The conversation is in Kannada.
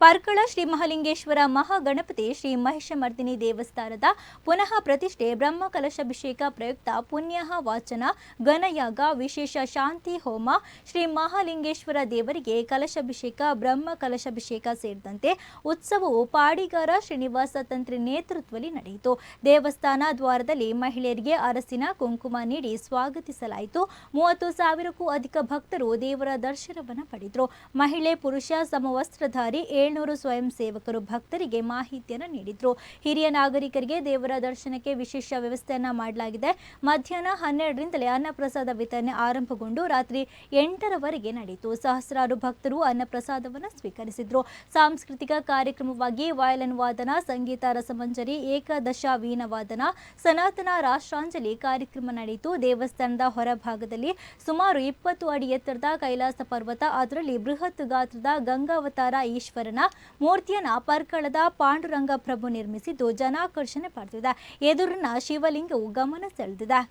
ಪರ್ಕಳ ಶ್ರೀ ಮಹಾಲಿಂಗೇಶ್ವರ ಮಹಾಗಣಪತಿ ಶ್ರೀ ಮಹಿಷಮರ್ದಿನಿ ದೇವಸ್ಥಾನದ ಪುನಃ ಪ್ರತಿಷ್ಠೆ ಬ್ರಹ್ಮ ಕಲಶಾಭಿಷೇಕ ಪ್ರಯುಕ್ತ ಪುಣ್ಯಾಹ ವಾಚನ ಘನಯಾಗ ವಿಶೇಷ ಶಾಂತಿ ಹೋಮ ಶ್ರೀ ಮಹಾಲಿಂಗೇಶ್ವರ ದೇವರಿಗೆ ಕಲಶಾಭಿಷೇಕ ಬ್ರಹ್ಮ ಕಲಶಾಭಿಷೇಕ ಸೇರಿದಂತೆ ಉತ್ಸವವು ಪಾಡಿಗಾರ ಶ್ರೀನಿವಾಸ ತಂತ್ರಿ ನೇತೃತ್ವದಲ್ಲಿ ನಡೆಯಿತು. ದೇವಸ್ಥಾನ ದ್ವಾರದಲ್ಲಿ ಮಹಿಳೆಯರಿಗೆ ಅರಸಿನ ಕುಂಕುಮ ನೀಡಿ ಸ್ವಾಗತಿಸಲಾಯಿತು. 30,000ಕ್ಕೂ ಅಧಿಕ ಭಕ್ತರು ದೇವರ ದರ್ಶನವನ್ನು ಪಡೆದರು. ಮಹಿಳೆ ಪುರುಷ ಸಮವಸ್ತ್ರಧಾರಿ 700 ಸ್ವಯಂ ಸೇವಕರು ಭಕ್ತರಿಗೆ ಮಾಹಿತಿಯನ್ನು ನೀಡಿದರು. ಹಿರಿಯ ನಾಗರಿಕರಿಗೆ ದೇವರ ದರ್ಶನಕ್ಕೆ ವಿಶೇಷ ವ್ಯವಸ್ಥೆಯನ್ನ ಮಾಡಲಾಗಿದೆ. ಮಧ್ಯಾಹ್ನ 12ರಿಂದಲೇ ಅನ್ನಪ್ರಸಾದ ವಿತರಣೆ ಆರಂಭಗೊಂಡು ರಾತ್ರಿ 8ರವರೆಗೆ ನಡೆಯಿತು. ಸಹಸ್ರಾರು ಭಕ್ತರು ಅನ್ನಪ್ರಸಾದವನ್ನು ಸ್ವೀಕರಿಸಿದರು. ಸಾಂಸ್ಕೃತಿಕ ಕಾರ್ಯಕ್ರಮವಾಗಿ ವಯಲಿನ್ ವಾದನ, ಸಂಗೀತ ರಸಮಂಜರಿ, ಏಕದಶ ವೀಣಾವಾದನ, ಸನಾತನ ರಾಷ್ಟ್ರಾಂಜಲಿ ಕಾರ್ಯಕ್ರಮ ನಡೆಯಿತು. ದೇವಸ್ಥಾನದ ಹೊರಭಾಗದಲ್ಲಿ ಸುಮಾರು 20 ಅಡಿ ಎತ್ತರದ ಕೈಲಾಸ ಪರ್ವತ, ಅದರಲ್ಲಿ ಬೃಹತ್ ಗಾತ್ರದ ಗಂಗಾವತಾರ ಈಶ್ವರನ ಮೂರ್ತಿಯನ್ನ ಪರ್ಕಳದ ಪಾಂಡುರಂಗ ಪ್ರಭು ನಿರ್ಮಿಸಿದ್ದು ಜನಾಕರ್ಷಣೆ ಪಡೆದಿದೆ. ಎದುರಿನ ಶಿವಲಿಂಗವು ಗಮನ ಸೆಳೆದಿದೆ.